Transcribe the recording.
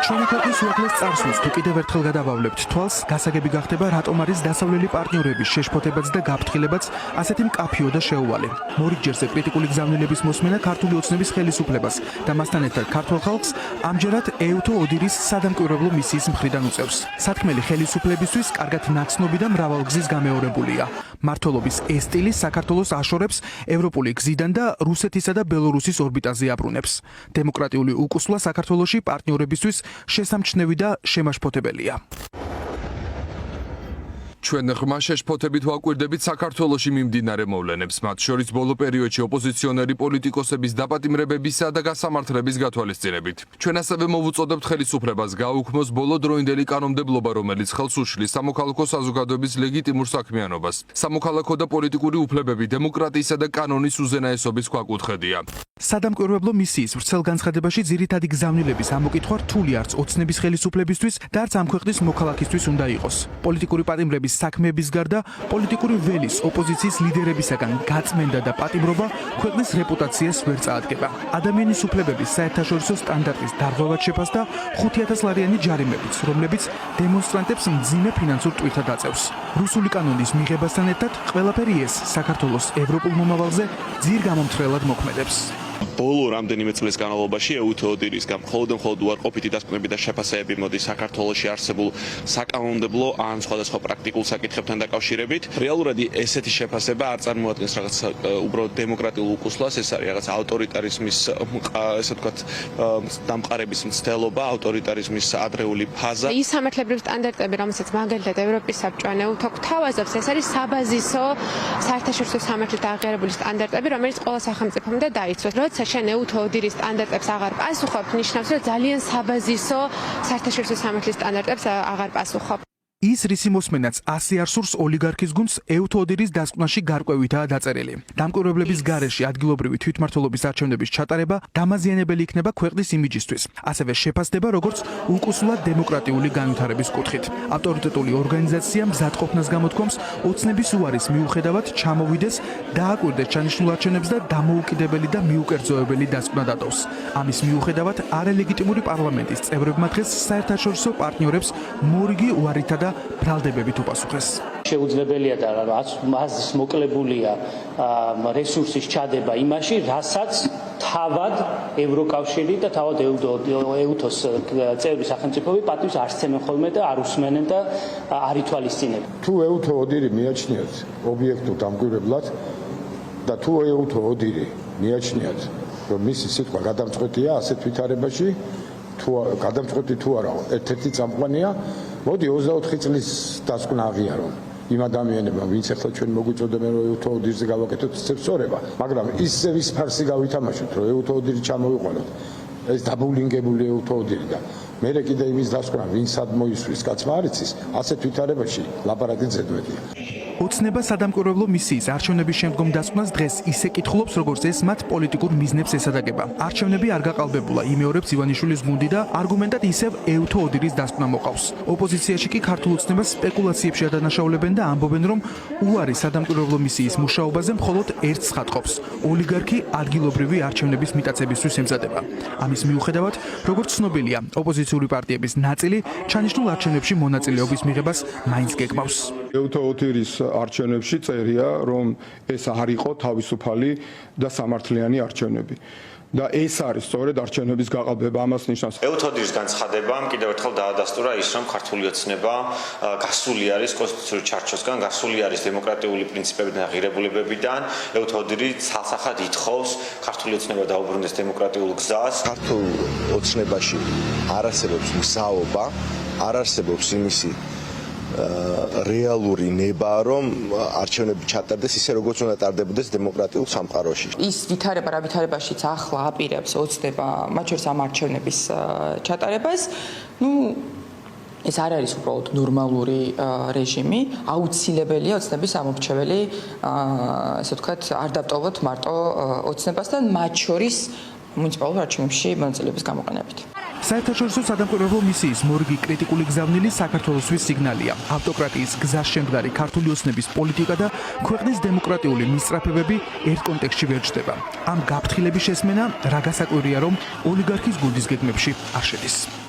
ჩვენი ქვეყნის უახლეს წარსულს თუ კიდევ ერთხელ გადავავლებთ თვალს, გასაგები გახდება, რატომ არის დასავლელი პარტნიორების შეშფოთებაც და გაფრთხილებაც ასეთი მკაფიო და შეუვალი. მორიგჯერზე კრიტიკული გზავნილების მოსმენა ქართული ოცნების ხელისუფლებას და მასთან ერთად ქართულ ხალხს ამჯერად ეუთო ოდირის სადამკვირვებლო მისიის მხრიდან უწევს. სათქმელი ხელისუფლებისთვის კარგად ნაცნობი და მრავალგზის გამეორებულია. მმართველობის ეს სტილი საქართველოს აშორებს ევროპული გზიდან და რუსეთისა და ბელორუსის ორბიტაზე აბრუნებს. დემოკრატიული უკუსვლა საქართველოში პარტნიორებისთვის შესამჩნევი და შემაშფოთებელია. ჩვენ ღრმა შეშფოთებით ვაკვირდებით საქართველოში მიმდინარე მოვლენებს, მათ შორის ბოლო პერიოდში ოპოზიციონერი პოლიტიკოსების დაპატიმრებებისა და გასამართლების გათვალისწინებით. ჩვენ ასევე მოვუწოდებთ ხელისუფლებას გაუქმოს ბოლო დროინდელი კანონმდებლობა, რომელიც ხელს უშლის სამოქალაქო საზოგადოების ლეგიტიმურ საქმიანობას. სამოქალაქო და პოლიტიკური უფლებები დემოკრატიისა და კანონის უზენაესობის ქვაკუთხედია. სადამკვირვებლო მისიის ვრცელ განცხადებაში ძირითადი გზავნილების ამოკითხვა რთული არც ოცნების ხელისუფლებისთვის და არც ამ ქვეყნის მოქალაქისთვის უნდა იყოს. პოლიტიკური პატიმრების საქმეების გარდა პოლიტიკური ველის ოპოზიციის ლიდერებისაგან გაწმენდა და პატიმრობა ქვეყნის რეპუტაციას ვერ წაადგება. ადამიანის უფლებების საერთაშორისო სტანდარტის დარღვევად შეფასდა 5,000 ლარიანი ჯარიმებით, რომლებიც დემონსტრანტებს მძიმე ფინანსურ ტვირთად აწევს. რუსული კანონის მიღებასთან ერთად ყველაფერი ეს საქართველოს ევროპულ მომავალზე ძირ გამომთხრელად მოქმედებს. ბოლო რამდენიმე წლის განმავლობაში ეუთო ოდირის მხოლოდ უარყოფითი დასკვნები და შეფასებები მოდის საქართველოში არსებულ საკანონმდებლო ან სხვადასხვა პრაქტიკულ საკითხებთან დაკავშირებით. რეალურად ესეთი შეფასება არ წარმოადგენს რაღაც უბრალოდ დემოკრატიულ უკუსვლას, ეს არის რაღაც ავტორიტარიზმის ესე ვთქვათ დამყარების მცდელობა, ავტორიტარიზმის ადრეული ფაზა. ის სამართლებრივი სტანდარტები, რომელსაც მაგალითად ევროპის საბჭო ან ეუთო გვთავაზობს, ეს არის საბაზისო საერთაშორისო სამართლით აღიარებული სტანდარტები, რომელიც ყველა სახელმწიფომდე დაიცვას. როცა შენ ეუთო ოდირის სტანდარტებს აღარ პასუხობ, ნიშნავს, რომ ძალიან საბაზისო საერთაშორისო სამართლის სტანდარტებს აღარ პასუხობ. ის რისი მოსმენაც 100 არსურს ოლიგარქის გუნდს ეუთო ოდირის დასკვნაში გარკვევითაა დაწერილი. დამკვირვებლების გარეშე ადგილობრივი თვითმმართველობის არჩევნების ჩატარება დამაზიანებელი იქნება ქვეყნის იმიჯისთვის. ასევე შეფასდება როგორც უკუსვლა დემოკრატიული განვითარების კუთხით. ავტორიტეტული ორგანიზაცია მზადყოფნას გამოთქვამს ოცნების უარის მიუხედავად ჩამოვიდეს, დააკვირდეს ჩანიშნულ არჩევნებს და დამოუკიდებელი და მიუკერძოებელი დასკვნა დადოს. ამის მიუხედავად არალეგიტიმური პარლამენტის წევრებმა დღეს საერთაშორისო პარტნიორებს მორიგი უარითა და ბრალდებებით უპასუხეს. შეუძლებელია და მას მოკლებულია რესურსის ჩადება იმაში, რასაც თავად ევროკავშირი და თავად ეუთოს წევრი სახელმწიფოები პატივს არ სცემენ ხოლმე და არ უსმენენ და არ ითვალისწინებენ. თუ ეუთო ოდირი მიაჩნიათ ობიექტურ დამკვირვებლად და თუ ეუთო ოდირი მიაჩნიათ, რომ მისი სიტყვა გადამწყვეტია ასეთ ვითარებაში, თუ გადამწყვეტი თუ არა, ერთ-ერთი წამყვანია, მოდი 24 წლის დასკვნა აღიარონ იმ ადამიანებმა, ვინც ახლა ჩვენ მოგვიწოდებენ, რომ ეუთო ოდირზე გავაკეთოთ სწორება, მაგრამ ისე ვის ფარსი გავითამაშოთ, რომ ეუთო ოდირი ჩამოვიყვანოთ, ეს დაბულინგებული ეუთო ოდირი და მერე კიდე იმის დასკვნა, ვინც სად მოისვრის, კაცმა არ იცის, ასეთ ვითარებაში ლაპარაკი ძედვედია. ოცნება სადამკვირვებლო მისიის არჩევნების შემდგომ დასკვნას დღეს ისე კითხულობს, როგორც ეს მათ პოლიტიკურ მიზნებს ესადაგება. არჩევნები არ გაყალბებულა, იმეორებს ივანიშვილის გუნდი და არგუმენტად ისევ ეუთო ოდირის დასკვნა მოყავს. ოპოზიციაში კი ქართულ ოცნებას სპეკულაციებში ადანაშაულებენ და ამბობენ, რომ უარი სადამკვირვებლო მისიის მუშაობაზე მხოლოდ ერთს ხატყობს. ოლიგარქი ადგილობრივი არჩევნების მიტაცებისთვის ემზადება. ამის მიუხედავად, როგორც ცნობილია, ოპოზიციური პარტიების ნაწილი ჩანიშნულ არჩევნებში მონაწილეობის მიღებას მაინც გეგმავს. ეუთო ოდირის არჩევნებში წერია, რომ ეს არ იყო თავისუფალი და სამართლიანი არჩევნები. და ეს არის სწორედ არჩევნების გაყალბება, ამას ნიშნავს. ეუთო ოდირის განცხადებამ კიდევ ერთხელ დაადასტურა ის, რომ ქართული ოცნება გასული არის კონსტიტუციური ჩარჩოსგან, გასული არის დემოკრატიული პრინციპებიდან და ღირებულებებიდან. ეუთო ოდირი ცალსახად ითხოვს ქართული ოცნება დაუბრუნდეს დემოკრატიულ გზას. ქართულ ოცნებაში არ არსებობს მგზაობა, არ არსებობს იმისი რეალური ნება, რომ არჩევნები ჩატარდეს ისე, როგორც უნდა ტარდებოდეს დემოკრატიულ სამყაროში. ის ვითარება, რა ვითარებაშიც ახლა აპირებს ოცნება, მათ შორის ამ არჩევნების ჩატარებას, ეს არ არის უბრალოდ ნორმალური რეჟიმი, აუცილებელია ოცნების ამორჩეველი, ესე ვთქვათ, არ დავტოვოთ მარტო ოცნებასთან, მათ შორის მუნიციპალურ არჩევნებში მონაწილეობის გამოყენებით. საერთაშორისო სადამკვირვებლო მისიის მორიგი კრიტიკული გზავნილი საქართველოსთვის სიგნალია. ავტოკრატიის გზას შემდგარი ქართული ოცნების პოლიტიკა და ქვეყნის დემოკრატიული მისწრაფებები ერთ კონტექსტში ვერ ჩნდება. ამ გაფრთხილების შესმენა რა გასაკვირია, რომ ოლიგარქის გუნდის გეგმებში არ შედის.